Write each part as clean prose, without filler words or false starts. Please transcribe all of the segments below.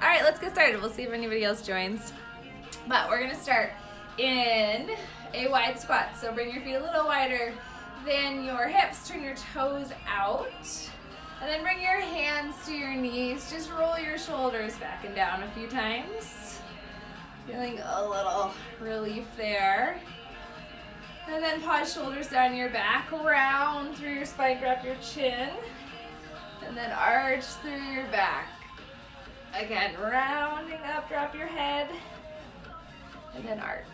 All right, let's get started. We'll see if anybody else joins. But we're gonna start in a wide squat. So bring your feet a little wider than your hips. Turn your toes out. And then bring your hands to your knees. Just roll your shoulders back and down a few times. Feeling a little relief there. And then pause, shoulders down your back, round through your spine, drop your chin. And then arch through your back. Again, rounding up, drop your head. And then arch.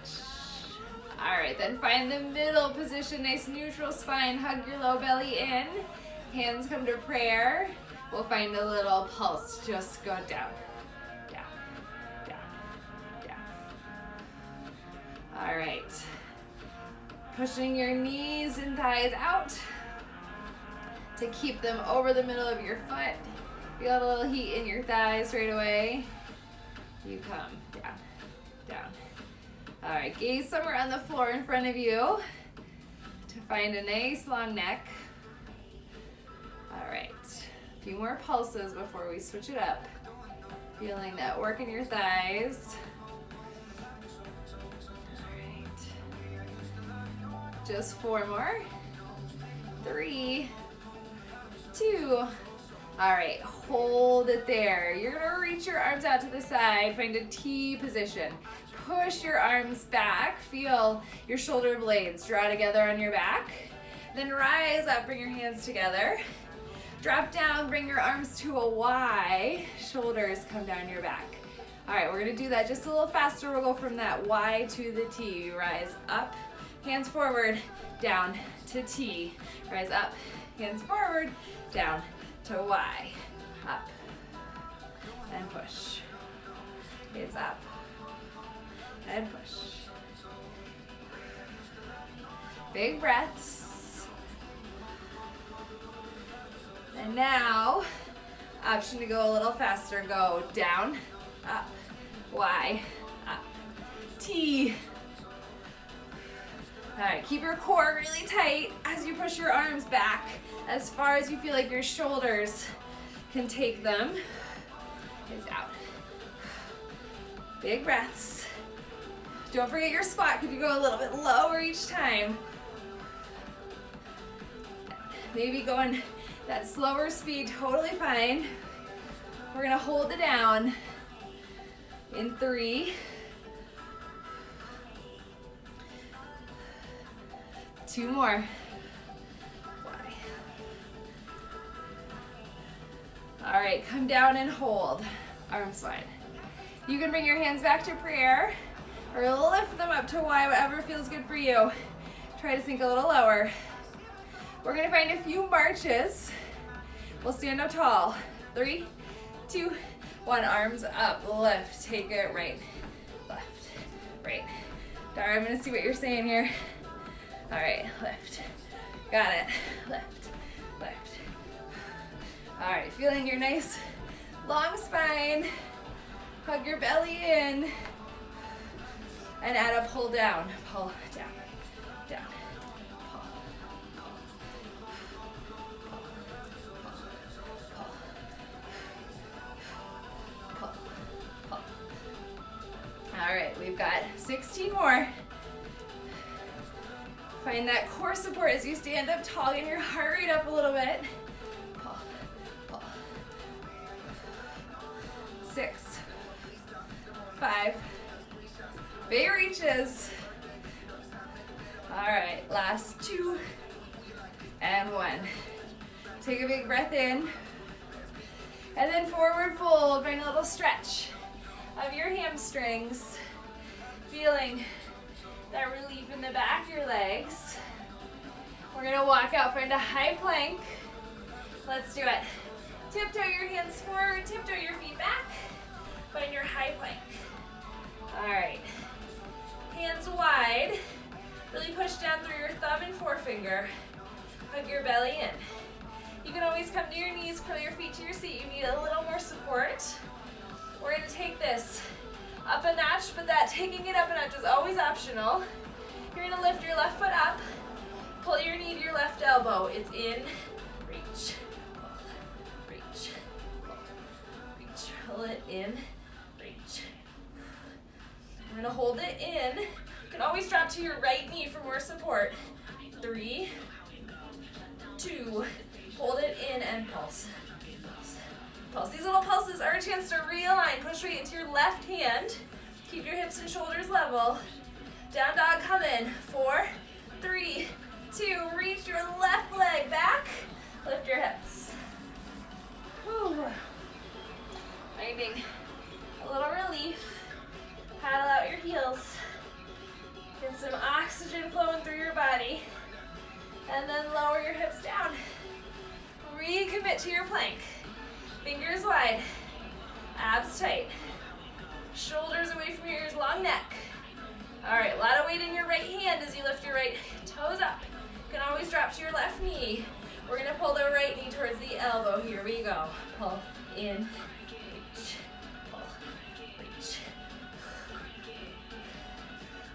All right, then find the middle position, nice neutral spine. Hug your low belly in. Hands come to prayer. We'll find a little pulse. Just go down, down, down, down. All right. Pushing your knees and thighs out to keep them over the middle of your foot. You got a little heat in your thighs right away. You come down, down. All right, gaze somewhere on the floor in front of you to find a nice long neck. All right, a few more pulses before we switch it up. Feeling that work in your thighs. Just 4 more. 3, 2. All right, hold it there. You're gonna reach your arms out to the side, find a T position. Push your arms back, feel your shoulder blades draw together on your back. Then rise up, bring your hands together. Drop down, bring your arms to a Y. Shoulders come down your back. All right, we're gonna do that just a little faster. We'll go from that Y to the T. Rise up. Hands forward, down to T. Rise up, hands forward, down to Y. Up, and push. It's up, and push. Big breaths. And now, option to go a little faster. Go down, up, Y, up, T. All right, keep your core really tight as you push your arms back as far as you feel like your shoulders can take them. It's out. Big breaths. Don't forget your spot. Could you go a little bit lower each time? Maybe going that slower speed, totally fine. We're gonna hold it down in 3, 2 more. All right, come down and hold. Arms wide. You can bring your hands back to prayer or lift them up to Y, whatever feels good for you. Try to sink a little lower. We're gonna find a few marches. We'll stand up tall. 3, 2, 1. Arms up, lift. Take it right, left, right. Dara, I'm gonna see what you're saying here. All right, lift. Got it. Lift, lift. All right, feeling your nice long spine. Hug your belly in. And add a pull down. Pull down, down. Pull, pull, pull, pull, pull. All right, we've got 16 more. Find that core support as you stand up tall. Get your heart rate up a little bit. Pull, pull. 6, 5. Big reaches. All right, last 2 and 1. Take a big breath in. And then forward fold. Find a little stretch of your hamstrings. Feeling that relief in the back of your legs. We're gonna walk out, find a high plank. Let's do it. Tiptoe your hands forward, tiptoe your feet back. Find your high plank. All right, hands wide. Really push down through your thumb and forefinger. Hug your belly in. You can always come to your knees, curl your feet to your seat. You need a little more support. We're gonna take this up a notch, but that taking it up a notch is always optional. You're gonna lift your left foot up, pull your knee to your left elbow. It's in, reach, pull, reach, pull, reach. pull it in, reach. We're gonna hold it in. You can always drop to your right knee for more support. 3, 2, hold it in and pulse. Pulse. These little pulses are a chance to realign. Push weight into your left hand. Keep your hips and shoulders level. Down dog, come in. 4, 3, 2, reach your left leg back. Lift your hips. Whew. Finding a little relief. Paddle out your heels. Get some oxygen flowing through your body. And then lower your hips down. Recommit to your plank. Fingers wide. Abs tight. Shoulders away from your ears, long neck. All right, a lot of weight in your right hand as you lift your right toes up. You can always drop to your left knee. We're gonna pull the right knee towards the elbow. Here we go. Pull in, reach, pull, reach.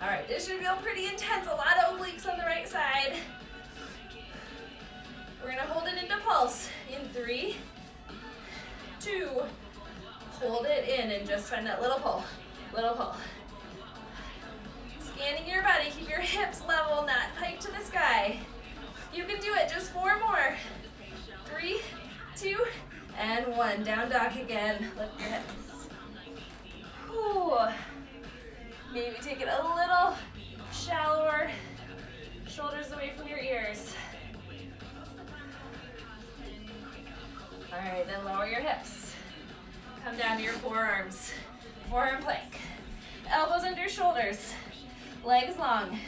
All right, this should feel pretty intense. A lot of obliques on the right side. We're gonna hold it into pulse in 3, 2, hold it in and just find that little pull, little pull. Scanning your body, keep your hips level, not pike to the sky. You can do it, just 4 more. 3, 2, and 1. Down dog again, lift your hips. Whew. Maybe take it a little shallower, shoulders away from your ears. All right, then lower your hips. Come down to your forearms. Forearm plank. Elbows under your shoulders. Legs long.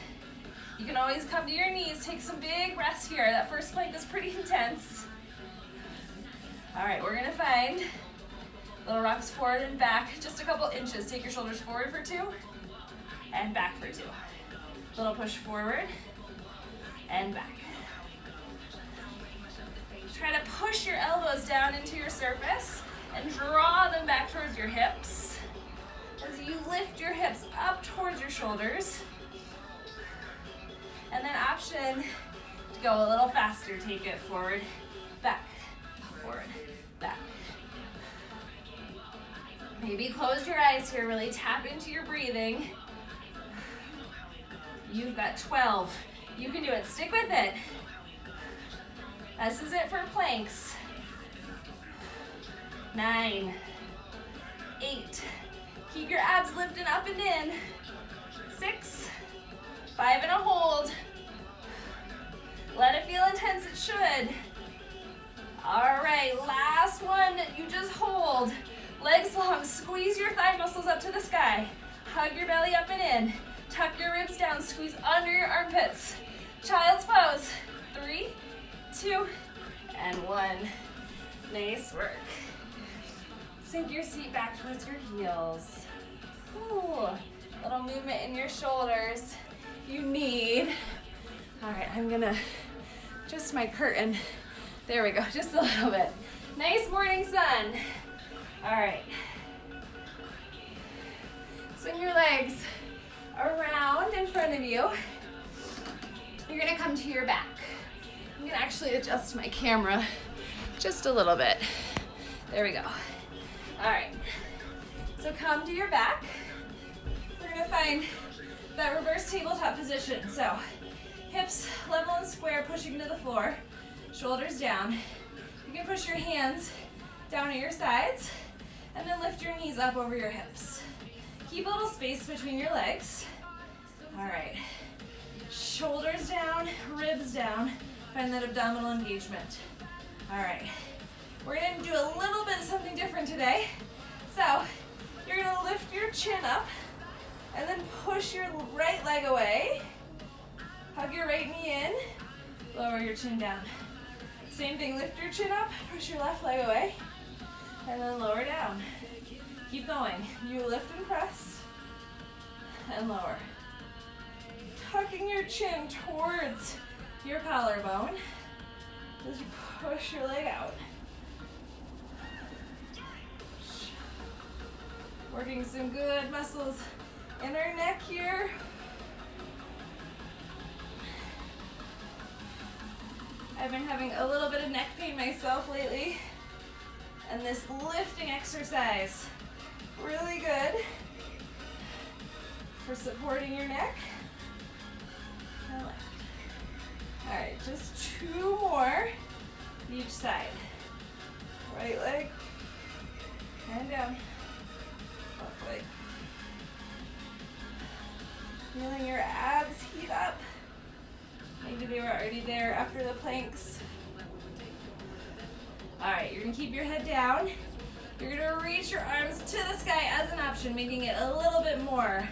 You can always come to your knees. Take some big breaths here. That first plank is pretty intense. All right, we're gonna find little rocks forward and back. Just a couple inches. Take your shoulders forward for 2 and back for 2. Little push forward and back. Try to push your elbows down into your surface and draw them back towards your hips. As you lift your hips up towards your shoulders. And then option to go a little faster. Take it forward, back, forward, back. Maybe close your eyes here, really tap into your breathing. You've got 12. You can do it, stick with it. This is it for planks. 9, 8. Keep your abs lifting up and in. 6, 5 and a hold. Let it feel intense, it should. All right, last one, you just hold. Legs long, squeeze your thigh muscles up to the sky. Hug your belly up and in. Tuck your ribs down, squeeze under your armpits. Child's pose. 3, 2, and 1. Nice work. Sink your seat back towards your heels. Ooh, little movement in your shoulders. You need. All right, I'm gonna just my curtain. There we go, just a little bit. Nice morning sun. All right. Swing your legs around in front of you. You're gonna come to your back. I'm gonna actually adjust my camera just a little bit. There we go. All right, so come to your back. We're gonna find that reverse tabletop position. So hips level and square, pushing to the floor, shoulders down. You can push your hands down at your sides and then lift your knees up over your hips. Keep a little space between your legs. All right, shoulders down, ribs down. Find that abdominal engagement. All right, we're gonna do a little bit of something different today. So you're gonna lift your chin up and then push your right leg away. Hug your right knee in, lower your chin down. Same thing, lift your chin up, push your left leg away, and then lower down. Keep going. You lift and press, and lower. Tucking your chin towards your collarbone as you push your leg out. Working some good muscles in our neck here. I've been having a little bit of neck pain myself lately, And this lifting exercise, really good for supporting your neck and left. All right, just 2 more each side. Right leg and down, left leg. Feeling your abs heat up. Maybe they were already there after the planks. All right, you're gonna keep your head down. You're gonna reach your arms to the sky as an option, making it a little bit more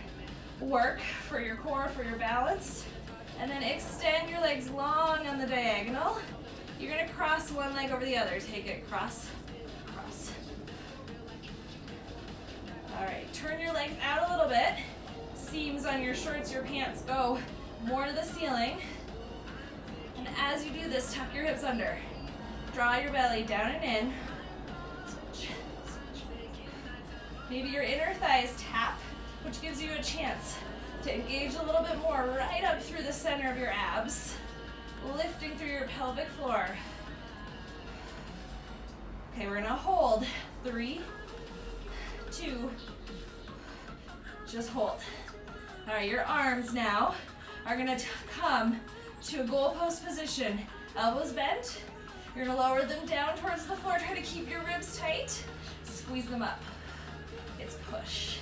work for your core, for your balance. And then extend your legs long on the diagonal. You're gonna cross one leg over the other. Take it, cross, cross. All right, turn your legs out a little bit. Seams on your shorts, your pants go more to the ceiling. And as you do this, tuck your hips under. Draw your belly down and in. Switch, switch. Maybe your inner thighs tap, which gives you a chance to engage a little bit more right up through the center of your abs, lifting through your pelvic floor. Okay, we're gonna hold. 3, 2, just hold. All right, your arms now are gonna come to a goalpost position. Elbows bent. You're gonna lower them down towards the floor. Try to keep your ribs tight. Squeeze them up. It's push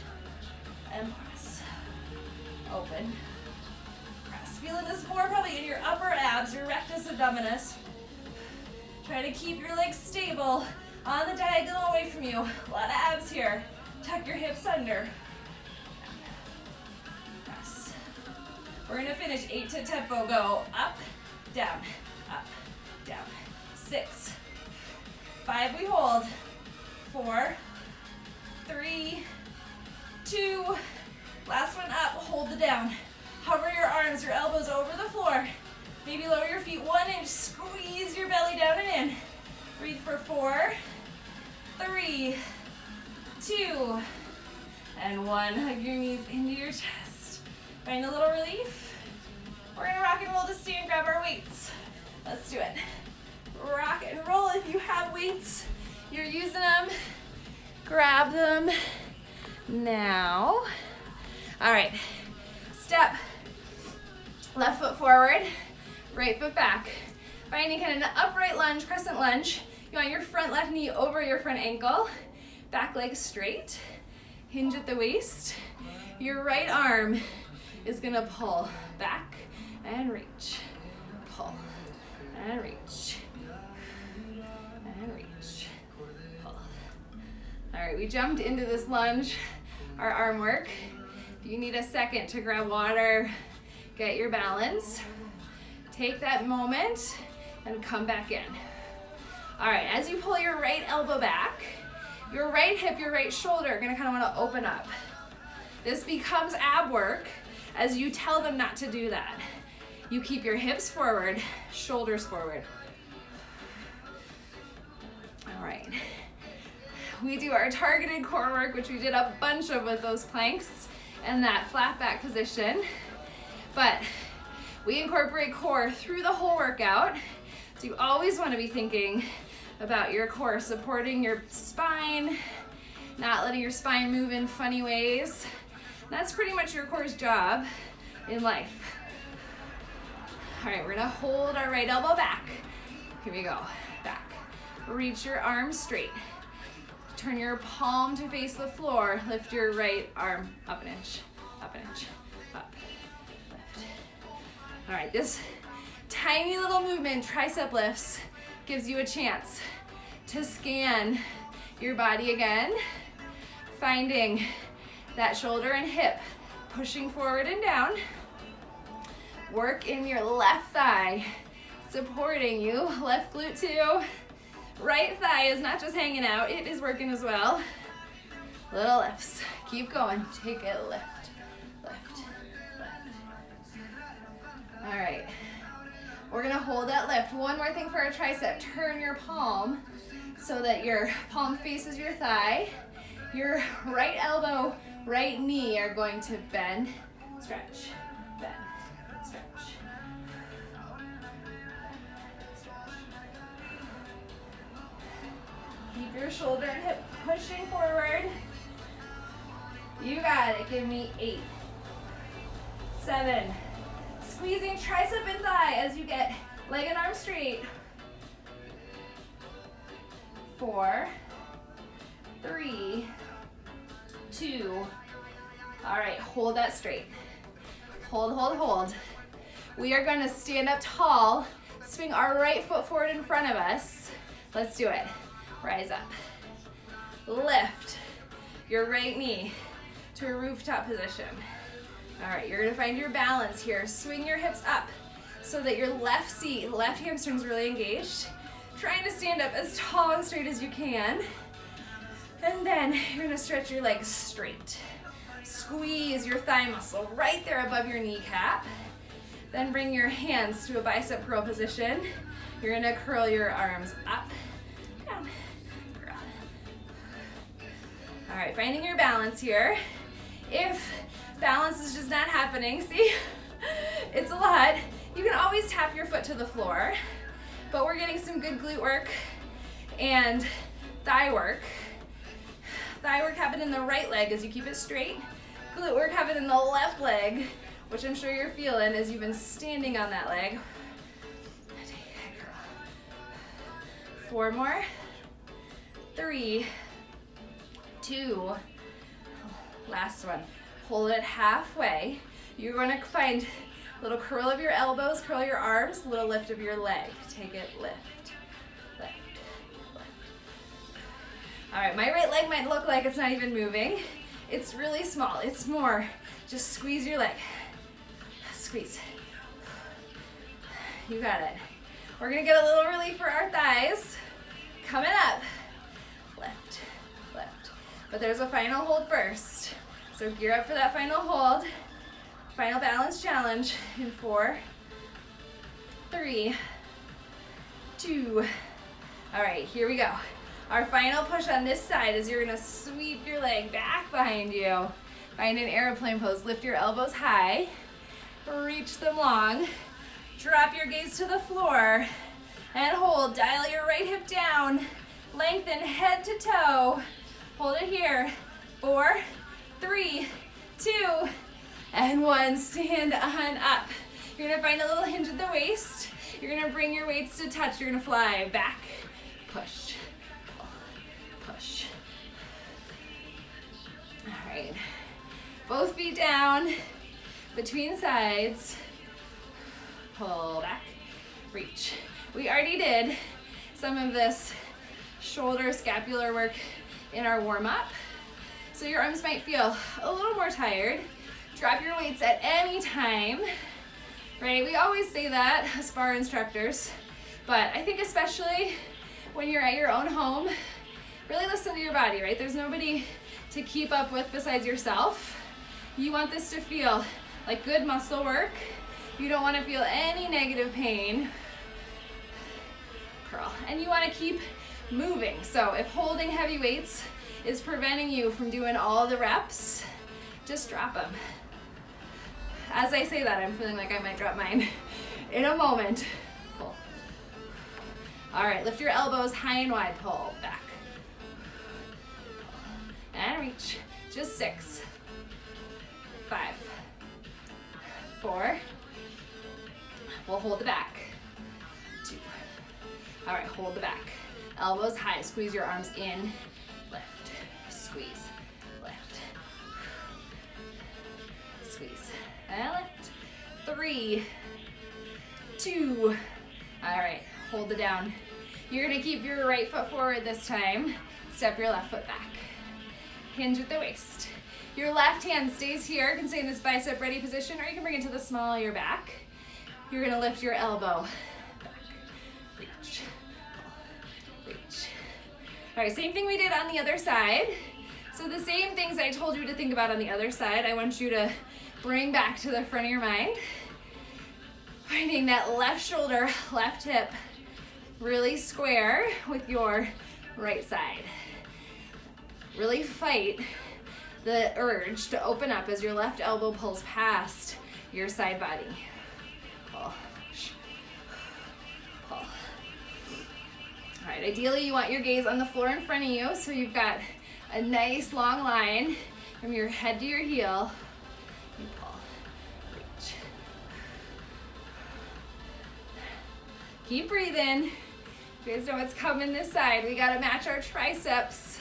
and press. Open, press. Feeling this more probably in your upper abs, your rectus abdominis. Try to keep your legs stable on the diagonal away from you. A lot of abs here. Tuck your hips under. Press. We're gonna finish 8 to tempo. Go up, down, up, down. 6, 5, we hold. 4, 3, 2, last one up, hold the down. Hover your arms, your elbows over the floor. Maybe lower your feet 1 inch, squeeze your belly down and in. Breathe for 4, 3, 2, and 1. Hug your knees into your chest. Find a little relief. We're gonna rock and roll to stand, grab our weights. Let's do it. Rock and roll. If you have weights, you're using them, grab them now. All right, step, left foot forward, right foot back. Finding kind of an upright lunge, crescent lunge. You want your front left knee over your front ankle, back leg straight, hinge at the waist. Your right arm is gonna pull back and reach, pull and reach. And reach, pull. All right, we jumped into this lunge, our arm work. If you need a second to grab water, get your balance, take that moment and come back in. All right, as you pull your right elbow back, your right hip, your right shoulder are gonna kind of wanna open up. This becomes ab work as you tell them not to do that. You keep your hips forward, shoulders forward. All right, we do our targeted core work, which we did a bunch of with those planks and that flat back position, but we incorporate core through the whole workout. So you always want to be thinking about your core, supporting your spine, not letting your spine move in funny ways. That's pretty much your core's job in life. All right, we're gonna hold our right elbow back. Here we go, back. Reach your arms straight. Turn your palm to face the floor. Lift your right arm up an inch, up, lift. All right, this tiny little movement, tricep lifts, gives you a chance to scan your body again, finding that shoulder and hip, pushing forward and down. Work in your left thigh, supporting you, left glute too. Right thigh is not just hanging out, it is working as well. Little lifts, keep going, take it, lift, lift, lift. All right, we're gonna hold that lift. One more thing for our tricep, turn your palm so that your palm faces your thigh. Your right elbow, right knee are going to bend, stretch, bend, stretch. Keep your shoulder and hip pushing forward. You got it. Give me 8, 7. Squeezing tricep and thigh as you get leg and arm straight. 4, 3, 2. All right, hold that straight. Hold, hold, hold. We are going to stand up tall, swing our right foot forward in front of us. Let's do it. Rise up. Lift your right knee to a rooftop position. All right, you're gonna find your balance here. Swing your hips up so that your left hamstring's really engaged. Trying to stand up as tall and straight as you can. And then you're gonna stretch your legs straight. Squeeze your thigh muscle right there above your kneecap. Then bring your hands to a bicep curl position. You're gonna curl your arms up, down, curl. All right, finding your balance here. If balance is just not happening, see, it's a lot. You can always tap your foot to the floor, but we're getting some good glute work and thigh work. Thigh work happen in the right leg as you keep it straight. Glute work happen in the left leg, which I'm sure you're feeling as you've been standing on that leg. 4 more. 3, 2. Last one. Hold it halfway. You're going to find a little curl of your elbows, curl your arms, little lift of your leg. Take it, lift, lift, lift. All right, my right leg might look like it's not even moving. It's really small. It's more just squeeze your leg. Squeeze. You got it. We're gonna get a little relief for our thighs. Coming up. Lift, lift. But there's a final hold first. So gear up for that final hold. Final balance challenge in 4, 3, 2. All right, here we go. Our final push on this side is you're gonna sweep your leg back behind you. Find an airplane pose. Lift your elbows high. Reach them long. Drop your gaze to the floor and hold. Dial your right hip down. Lengthen head to toe. Hold it here. 4, 3, 2, and 1. Stand on up. You're gonna find a little hinge at the waist. You're gonna bring your weights to touch. You're gonna fly back, push, pull, push. All right. Both feet down, between sides. Pull back, reach. We already did some of this shoulder scapular work in our warm-up. So your arms might feel a little more tired. Drop your weights at any time, right? We always say that as bar instructors, but I think especially when you're at your own home, really listen to your body, right? There's nobody to keep up with besides yourself. You want this to feel like good muscle work. You don't want to feel any negative pain. Curl. And you want to keep moving. So if holding heavy weights is preventing you from doing all the reps, just drop them. As I say that, I'm feeling like I might drop mine in a moment. Pull. All right, lift your elbows high and wide. Pull back. And reach. Just 6, 5, 4. We'll hold the back. 2. All right, hold the back. Elbows high. Squeeze your arms in. Lift. Squeeze. Lift. Squeeze. And lift. 3, 2. All right, hold it down. You're gonna keep your right foot forward this time. Step your left foot back. Hinge at the waist. Your left hand stays here, can stay in this bicep ready position, or you can bring it to the small of your back. You're gonna lift your elbow back, reach, pull, reach. All right, same thing we did on the other side. So the same things I told you to think about on the other side, I want you to bring back to the front of your mind. Finding that left shoulder, left hip really square with your right side. Really fight the urge to open up as your left elbow pulls past your side body. Pull, push, pull. All right, ideally you want your gaze on the floor in front of you, so you've got a nice long line from your head to your heel. You pull, reach. Keep breathing. You guys know what's coming this side. We gotta match our triceps,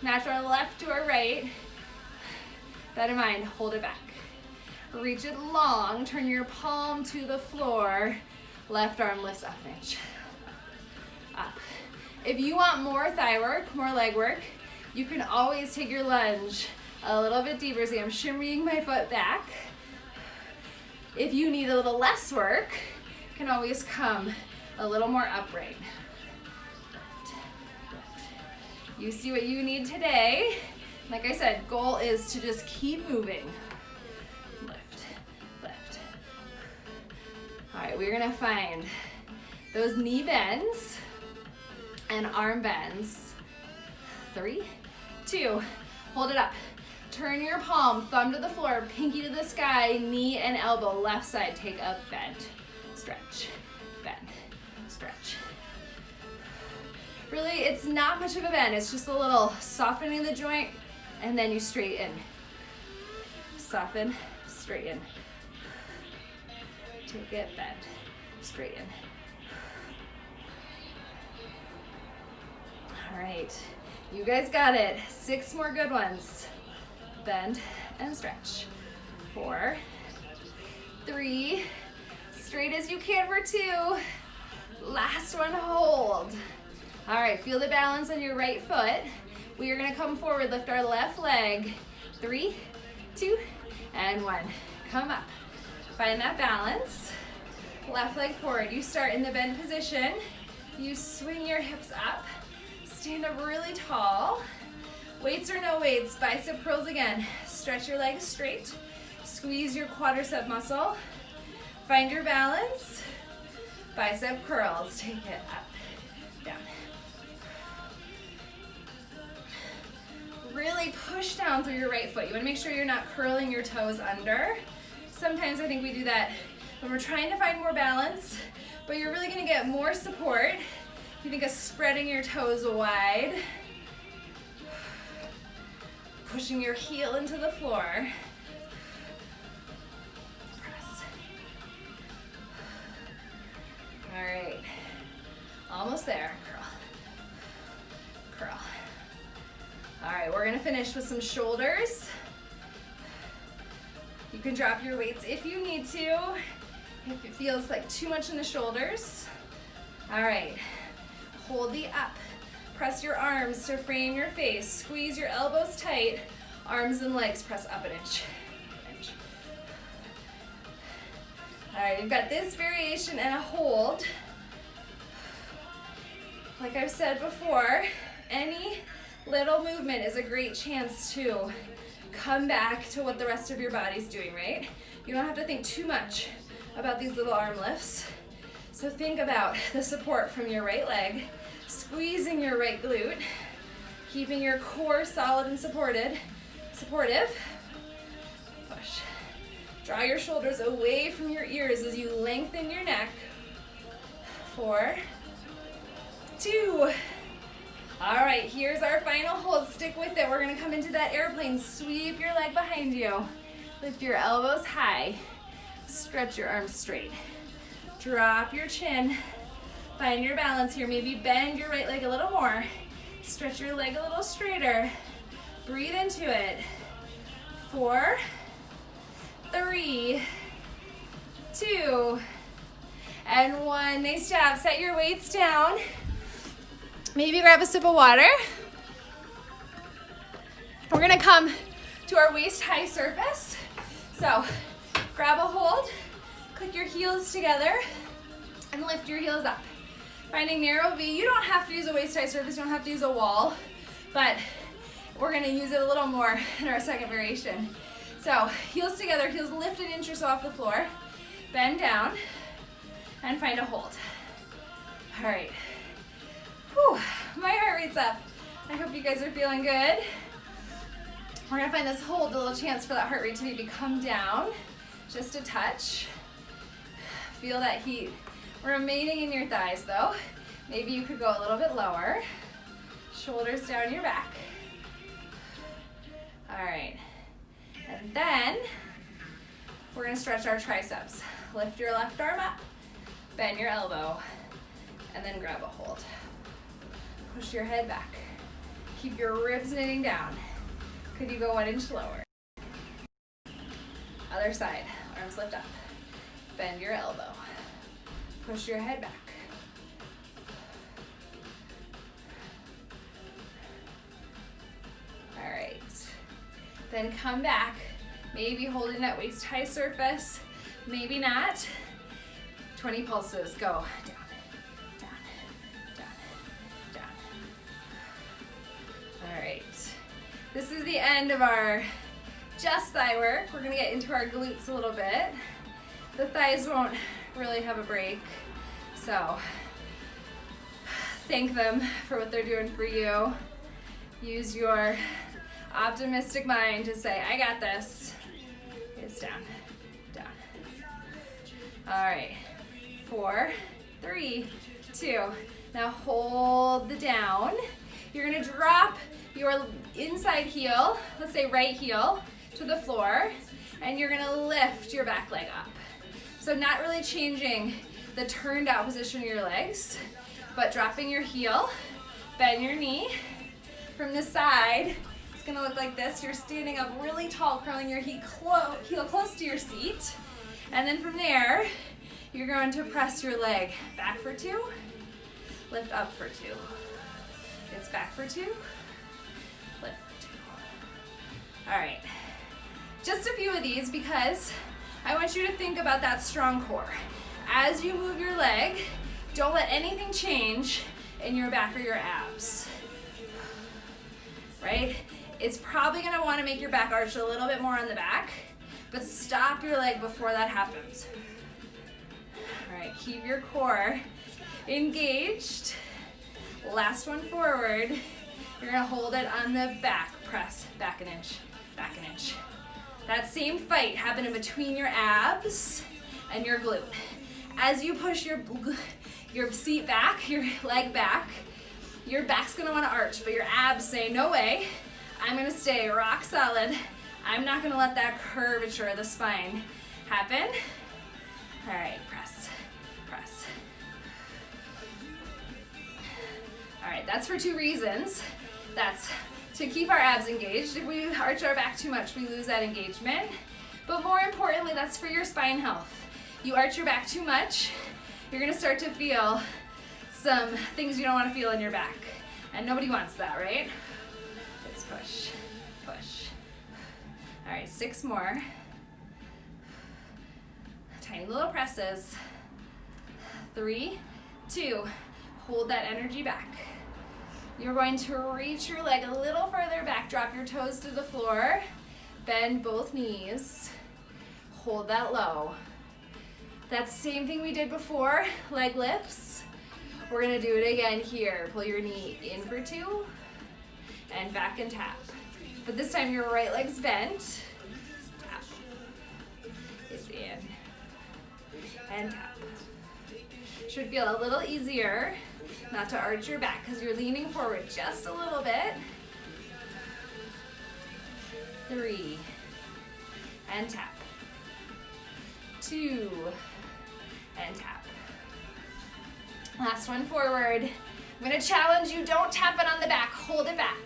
match our left to our right. That in mind, hold it back. Reach it long, turn your palm to the floor. Left arm lifts up an inch. Up. If you want more thigh work, more leg work, you can always take your lunge a little bit deeper. See, I'm shimmying my foot back. If you need a little less work, you can always come a little more upright. Lift, lift. You see what you need today. Like I said, goal is to just keep moving. Lift, lift. All right, we're gonna find those knee bends and arm bends. 3, 2, hold it up. Turn your palm, thumb to the floor, pinky to the sky, knee and elbow, left side, take a bend. Stretch, bend, stretch. Really, it's not much of a bend, it's just a little softening the joint, and then you straighten. Soften, straighten. Take it, bend, straighten. All right, you guys got it. 6 more good ones. Bend and stretch. 4, 3, straight as you can for 2. Last one, hold. All right, feel the balance on your right foot. We are gonna come forward, lift our left leg. 3, 2, and 1. Come up. Find that balance. Left leg forward. You start in the bend position. You swing your hips up. Stand up really tall. Weights or no weights, bicep curls again. Stretch your legs straight. Squeeze your quadricep muscle. Find your balance. Bicep curls. Take it up, down. Really push down through your right foot. You want to make sure you're not curling your toes under. Sometimes I think we do that when we're trying to find more balance, but you're really going to get more support if you think of spreading your toes wide. Pushing your heel into the floor. Press. All right. Almost there. Curl. Curl. All right, we're gonna finish with some shoulders. You can drop your weights if you need to, if it feels like too much in the shoulders. All right, hold the up. Press your arms to frame your face. Squeeze your elbows tight. Arms and legs press up an inch. All right, you've got this variation and a hold. Like I've said before, any little movement is a great chance to come back to what the rest of your body's doing, right? You don't have to think too much about these little arm lifts. So think about the support from your right leg, squeezing your right glute, keeping your core solid and supportive. Push. Draw your shoulders away from your ears as you lengthen your neck. 4, 2. All right, here's our final hold. Stick with it. We're gonna come into that airplane. Sweep your leg behind you. Lift your elbows high. Stretch your arms straight. Drop your chin. Find your balance here. Maybe bend your right leg a little more. Stretch your leg a little straighter. Breathe into it. 4, 3, 2, and 1. Nice job. Set your weights down. Maybe grab a sip of water. We're gonna come to our waist-high surface. So grab a hold, click your heels together, and lift your heels up. Finding narrow V. You don't have to use a waist-high surface, you don't have to use a wall, but we're gonna use it a little more in our second variation. So heels together, heels lift an inch or so off the floor. Bend down and find a hold. All right. Whew, my heart rate's up. I hope you guys are feeling good. We're gonna find this hold, a little chance for that heart rate to maybe come down just a touch. Feel that heat remaining in your thighs though. Maybe you could go a little bit lower. Shoulders down your back. All right. And then we're gonna stretch our triceps. Lift your left arm up, bend your elbow, and then grab a hold. Push your head back. Keep your ribs knitting down. Could you go 1 inch lower? Other side, arms lift up. Bend your elbow. Push your head back. All right. Then come back, maybe holding that waist-high surface, maybe not. 20 pulses, go. Down, down, down, down. All right. This is the end of our just thigh work. We're gonna get into our glutes a little bit. The thighs won't really have a break, so thank them for what they're doing for you. Use your optimistic mind to say, I got this. It's down, down. All right, 4, 3, 2. Now hold the down. You're gonna drop your inside heel, let's say right heel, to the floor, and you're gonna lift your back leg up. So not really changing the turned out position of your legs, but dropping your heel, bend your knee. From the side, it's gonna look like this. You're standing up really tall, curling your heel close to your seat. And then from there, you're going to press your leg back for 2, lift up for 2. It's back for 2, lift for 2. All right, just a few of these because I want you to think about that strong core. As you move your leg, don't let anything change in your back or your abs, right? It's probably gonna wanna make your back arch a little bit more on the back, but stop your leg before that happens. All right, keep your core engaged. Last one forward. You're gonna hold it on the back, press back an inch, back an inch. That same fight happening between your abs and your glute. As you push your seat back, your leg back, your back's gonna wanna arch, but your abs say, no way, I'm gonna stay rock solid. I'm not gonna let that curvature of the spine happen. All right, press, press. All right, that's for 2 reasons. That's to keep our abs engaged. If we arch our back too much, we lose that engagement. But more importantly, that's for your spine health. You arch your back too much, you're gonna start to feel some things you don't wanna feel in your back. And nobody wants that, right? Let's push, push. All right, 6 more. Tiny little presses. 3, 2, hold that energy back. You're going to reach your leg a little further back, drop your toes to the floor, bend both knees, hold that low. That same thing we did before, leg lifts. We're gonna do it again here. Pull your knee in for 2, and back and tap. But this time your right leg's bent, tap. It's in, and tap. Should feel a little easier not to arch your back because you're leaning forward just a little bit. 3, and tap. 2, and tap. Last one forward. I'm gonna challenge you, don't tap it on the back, hold it back.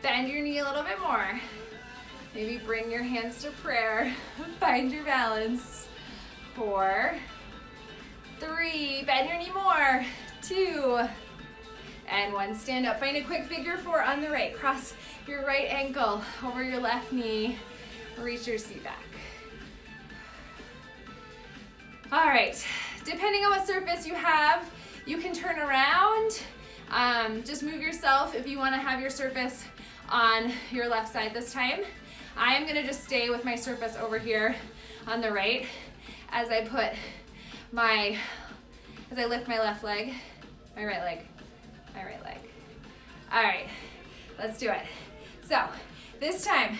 Bend your knee a little bit more. Maybe bring your hands to prayer, find your balance. 4, 3, bend your knee more. 2, and 1, stand up. Find a quick figure 4 on the right. Cross your right ankle over your left knee. Reach your seat back. All right, depending on what surface you have, you can turn around. Just move yourself if you wanna have your surface on your left side this time. I am gonna just stay with my surface over here on the right as I lift my left leg, my right leg, my right leg. All right, let's do it. So this time,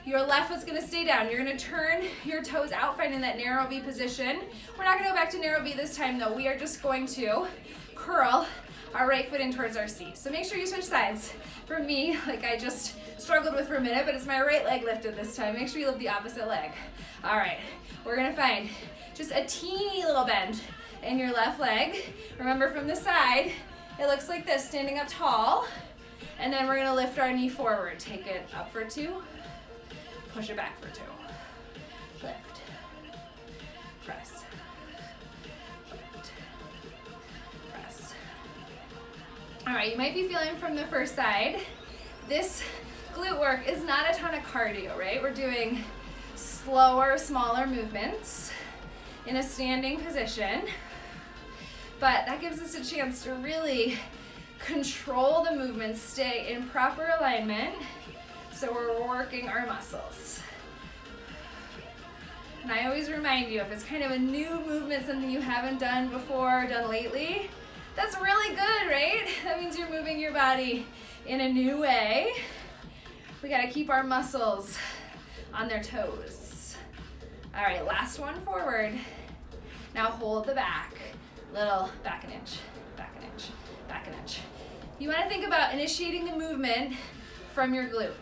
your left foot's gonna stay down. You're gonna turn your toes out, finding that narrow V position. We're not gonna go back to narrow V this time though. We are just going to curl our right foot in towards our seat. So make sure you switch sides. For me, like I just struggled with for a minute, but it's my right leg lifted this time. Make sure you lift the opposite leg. All right, we're gonna find just a teeny little bend in your left leg. Remember, from the side, it looks like this, standing up tall. And then we're gonna lift our knee forward. Take it up for 2, push it back for 2. Lift, press, lift, press. All right, you might be feeling from the first side, this glute work is not a ton of cardio, right? We're doing slower, smaller movements in a standing position, but that gives us a chance to really control the movement, stay in proper alignment, so we're working our muscles. And I always remind you, if it's kind of a new movement, something you haven't done before, done lately, that's really good, right? That means you're moving your body in a new way. We gotta keep our muscles on their toes. All right, last one forward. Now hold the back. Little back an inch, back an inch, back an inch. You wanna think about initiating the movement from your glute.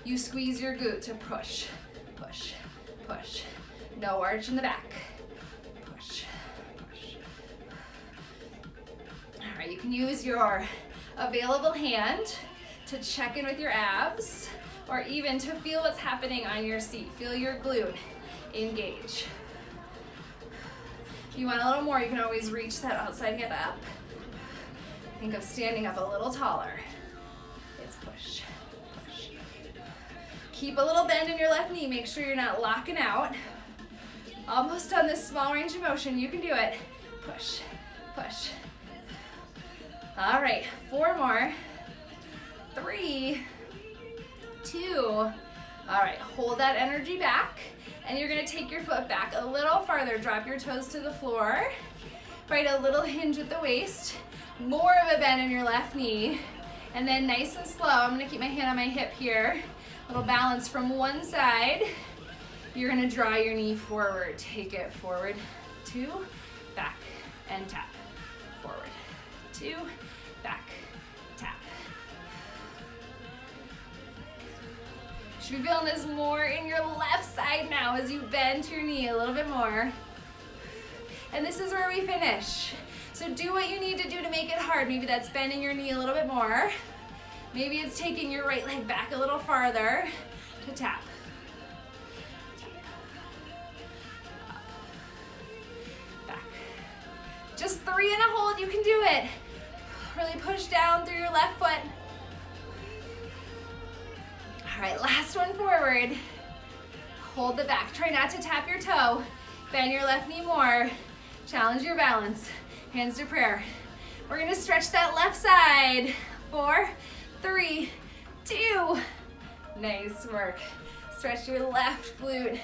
You squeeze your glute to push, push, push. No arch in the back. Push, push. All right, you can use your available hand to check in with your abs, or even to feel what's happening on your seat. Feel your glute engage. If you want a little more, you can always reach that outside hip up. Think of standing up a little taller. It's push, push. Keep a little bend in your left knee. Make sure you're not locking out. Almost done this small range of motion. You can do it. Push, push. All right, 4 more. 3, 2. All right, hold that energy back. And you're gonna take your foot back a little farther. Drop your toes to the floor. Right, a little hinge at the waist. More of a bend in your left knee. And then nice and slow, I'm gonna keep my hand on my hip here. A little balance from one side. You're gonna draw your knee forward. Take it forward, 2, back, and tap. Forward, 2, back, tap. You should be feeling this more in your left side now as you bend your knee a little bit more. And this is where we finish. So do what you need to do to make it hard. Maybe that's bending your knee a little bit more. Maybe it's taking your right leg back a little farther to tap. Up. Back. Just 3 and a hold, you can do it. Really push down through your left foot. All right, last one forward. Hold the back. Try not to tap your toe. Bend your left knee more. Challenge your balance. Hands to prayer. We're gonna stretch that left side. 4, 3, 2. Nice work. Stretch your left glute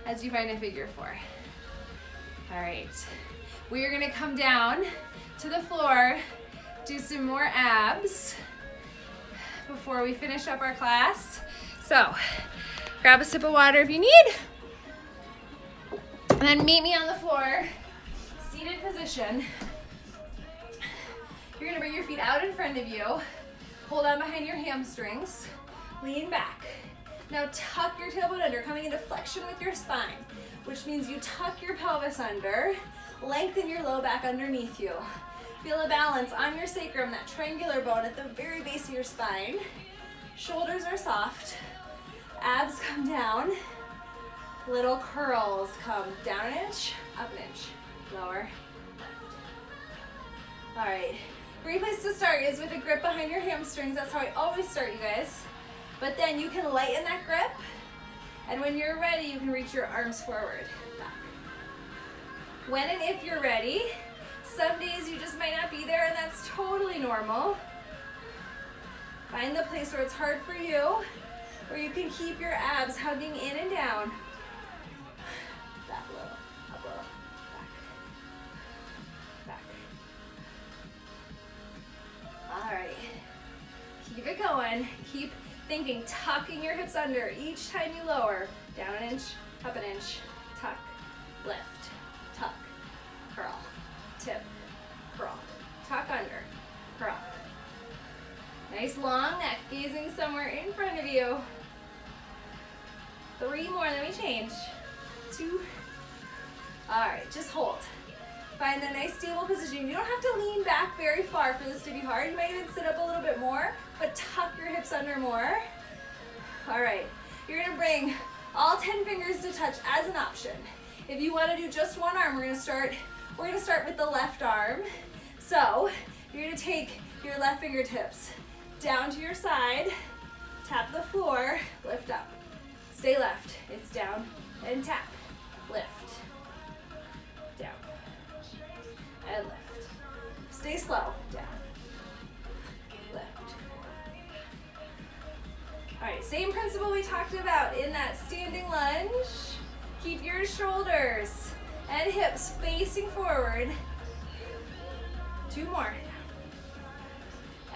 as you find a figure 4. All right. We are gonna come down to the floor, do some more abs before we finish up our class. So, grab a sip of water if you need. And then meet me on the floor, seated position. You're gonna bring your feet out in front of you. Hold on behind your hamstrings. Lean back. Now tuck your tailbone under, coming into flexion with your spine, which means you tuck your pelvis under, lengthen your low back underneath you. Feel a balance on your sacrum, that triangular bone at the very base of your spine. Shoulders are soft. Abs come down. Little curls come down an inch, up an inch, lower. All right, great place to start is with a grip behind your hamstrings. That's how I always start, you guys. But then you can lighten that grip, and when you're ready, you can reach your arms forward, back. When and if you're ready, some days you just might not be there, and that's totally normal. Find the place where it's hard for you, where you can keep your abs hugging in and down. Back low, up low, back, back. All right, keep it going. Keep thinking, tucking your hips under each time you lower. Down an inch, up an inch, tuck, lift, tuck, curl, tip, curl, tuck under, curl. Nice long neck, gazing somewhere in front of you. 3 more, then we change. 2. All right, just hold. Find a nice stable position. You don't have to lean back very far for this to be hard. You might even sit up a little bit more, but tuck your hips under more. All right, you're gonna bring all 10 fingers to touch as an option. If you wanna do just one arm, we're gonna start with the left arm. So you're gonna take your left fingertips down to your side, tap the floor, lift up. Stay left, it's down and tap, lift, down, and lift. Stay slow, down, lift. All right, same principle we talked about in that standing lunge. Keep your shoulders and hips facing forward. 2 more,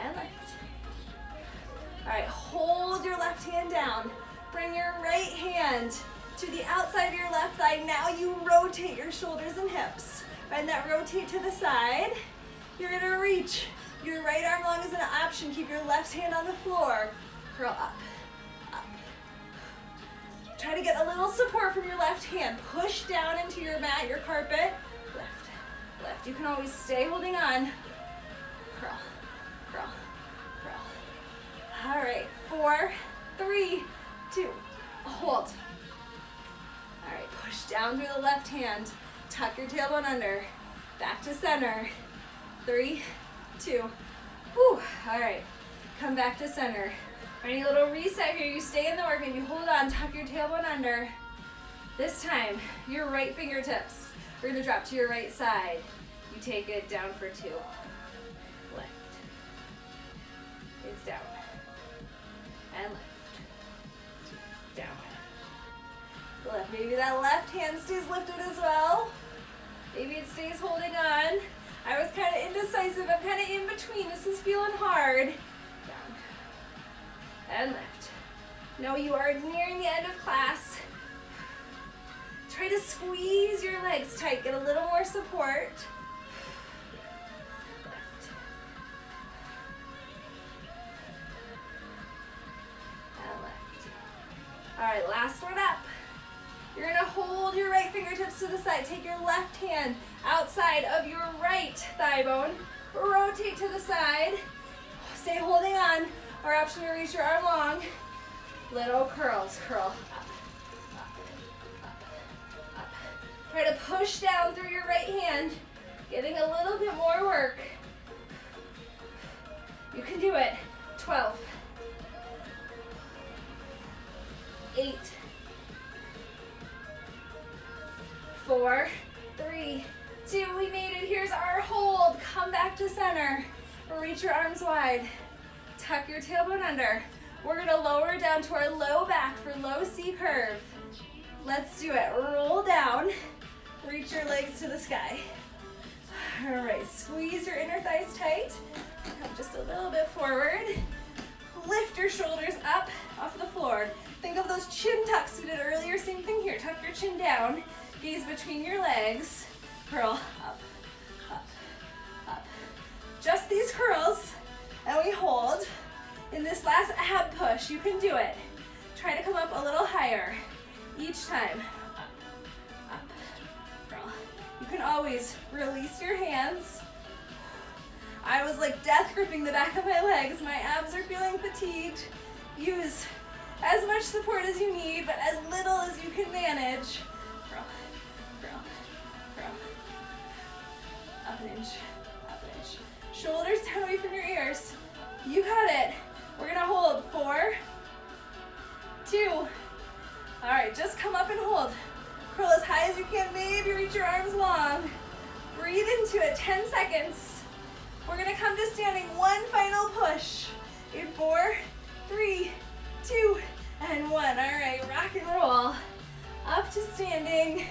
and lift. All right, hold your left hand down. Bring your right hand to the outside of your left thigh. Now you rotate your shoulders and hips. Find that rotate to the side. You're gonna reach your right arm long as an option. Keep your left hand on the floor. Curl up, up. Try to get a little support from your left hand. Push down into your mat, your carpet. Lift, lift. You can always stay holding on. Curl, curl, curl. All right, 4, 3, 2, hold. All right, push down through the left hand. Tuck your tailbone under. Back to center. 3, 2, whew. All right, come back to center. Any little reset here, you stay in the work, maybe hold on, tuck your tailbone under. This time, your right fingertips, we're gonna drop to your right side. You take it down for 2. Lift. It's down. And lift. Down. Lift. Maybe that left hand stays lifted as well. Maybe it stays holding on. I was kind of indecisive. I'm kind of in between. This is feeling hard. Down. And lift. Now you are nearing the end of class. Try to squeeze your legs tight. Get a little more support. Lift. And lift. All right, last one up. You're gonna hold your right fingertips to the side. Take your left hand outside of your right thigh bone. Rotate to the side. Stay holding on. Our option to reach your arm long. Little curls. Curl up, up, up, up. Try to push down through your right hand. Getting a little bit more work. You can do it. 12. 8. 4, 3, 2, we made it. Here's our hold. Come back to center. Reach your arms wide. Tuck your tailbone under. We're gonna lower down to our low back for low C curve. Let's do it. Roll down. Reach your legs to the sky. All right, squeeze your inner thighs tight. Come just a little bit forward. Lift your shoulders up off the floor. Think of those chin tucks we did earlier. Same thing here. Tuck your chin down. Gaze between your legs. Curl up, up, up. Just these curls, and we hold. In this last ab push, you can do it. Try to come up a little higher each time. Up, up, curl. You can always release your hands. I was like death gripping the back of my legs. My abs are feeling fatigued. Use as much support as you need, but as little as you can manage. Curl, curl, curl. Up an inch, up an inch. Shoulders down away from your ears. You got it. We're gonna hold 4, 2. All right, just come up and hold. Curl as high as you can, maybe reach your arms long. Breathe into it, 10 seconds. We're gonna come to standing, one final push. In 4, 3, 2, and 1. All right, rock and roll. Up to standing.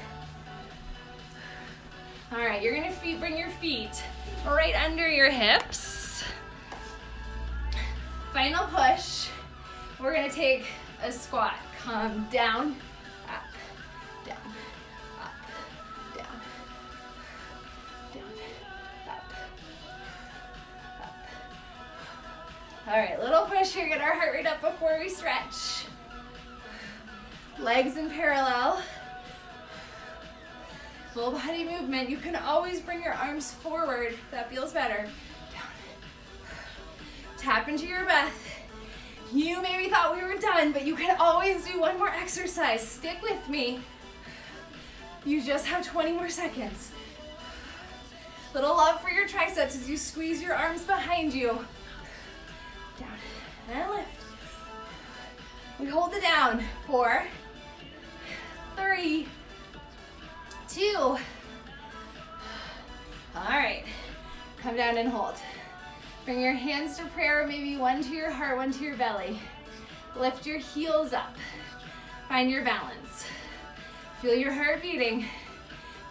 All right, you're gonna bring your feet right under your hips. Final push. We're gonna take a squat. Come down, up, down, up, down, down, up. All right, little push here, get our heart rate up before we stretch. Legs in parallel. Full body movement. You can always bring your arms forward if that feels better. Down. Tap into your breath. You maybe thought we were done, but you can always do one more exercise. Stick with me. You just have 20 more seconds. Little love for your triceps as you squeeze your arms behind you. Down and lift. We hold it down. 4, 3, 2. All right, come down and hold. Bring your hands to prayer, maybe one to your heart, one to your belly. Lift your heels up. Find your balance. Feel your heart beating.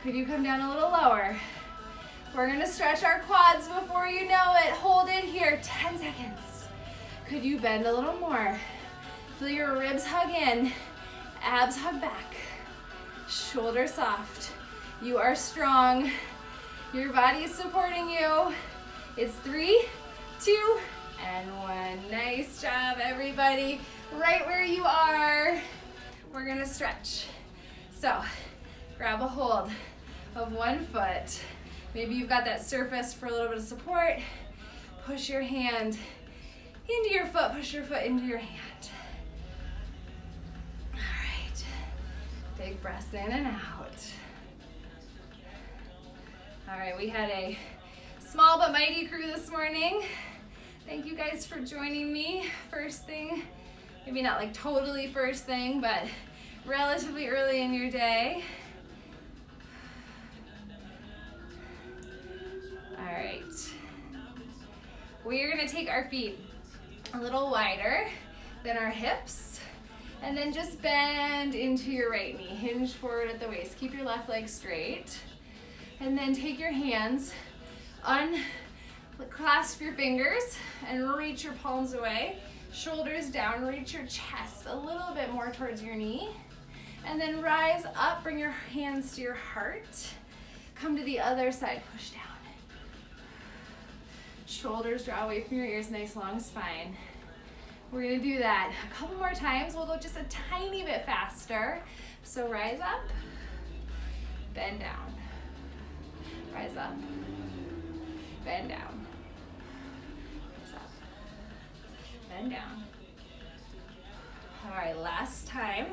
Could you come down a little lower? We're gonna stretch our quads before you know it. Hold it here, 10 seconds. Could you bend a little more? Feel your ribs hug in, abs hug back. Shoulders soft. You are strong. Your body is supporting you. It's 3, 2, and 1. Nice job, everybody. Right where you are, we're gonna stretch. So, grab a hold of one foot. Maybe you've got that surface for a little bit of support. Push your hand into your foot, push your foot into your hand. All right, big breaths in and out. All right, we had a small but mighty crew this morning. Thank you guys for joining me. First thing, maybe not like totally first thing, but relatively early in your day. All right. We're gonna take our feet a little wider than our hips, and then just bend into your right knee. Hinge forward at the waist. Keep your left leg straight. And then take your hands, clasp your fingers, and reach your palms away. Shoulders down, reach your chest a little bit more towards your knee. And then rise up, bring your hands to your heart. Come to the other side, push down. Shoulders draw away from your ears, nice long spine. We're gonna do that a couple more times. We'll go just a tiny bit faster. So rise up, bend down. Rise up, bend down. Rise up, bend down. All right, last time.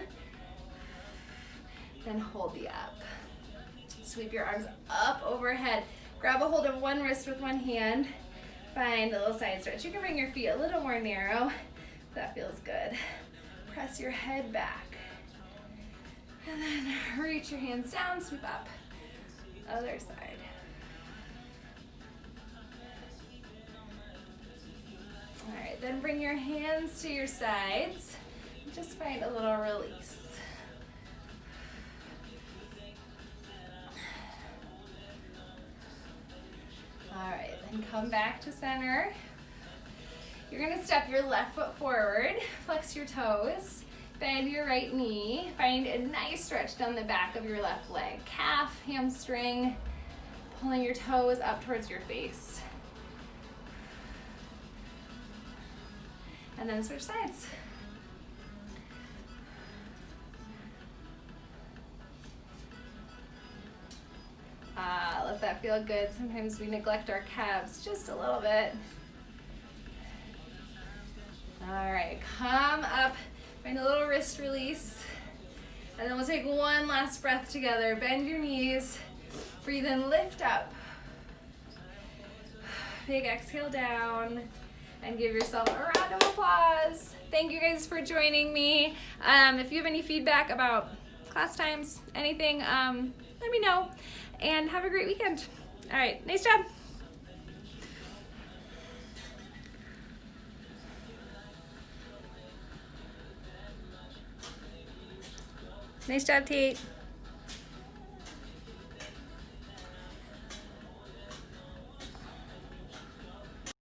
Then hold the up. Sweep your arms up overhead. Grab a hold of one wrist with one hand. Find a little side stretch. You can bring your feet a little more narrow. That feels good. Press your head back. And then reach your hands down, sweep up. Other side. All right, then bring your hands to your sides. Just find a little release. All right, then come back to center. You're gonna step your left foot forward, flex your toes, bend your right knee, find a nice stretch down the back of your left leg. Calf, hamstring, pulling your toes up towards your face. And then switch sides. Let that feel good. Sometimes we neglect our calves just a little bit. All right, come up, find a little wrist release. And then we'll take one last breath together. Bend your knees, breathe in, lift up. Big exhale down, and give yourself a round of applause. Thank you guys for joining me. If you have any feedback about class times, anything, let me know. And have a great weekend. All right, nice job. Nice job, Tate.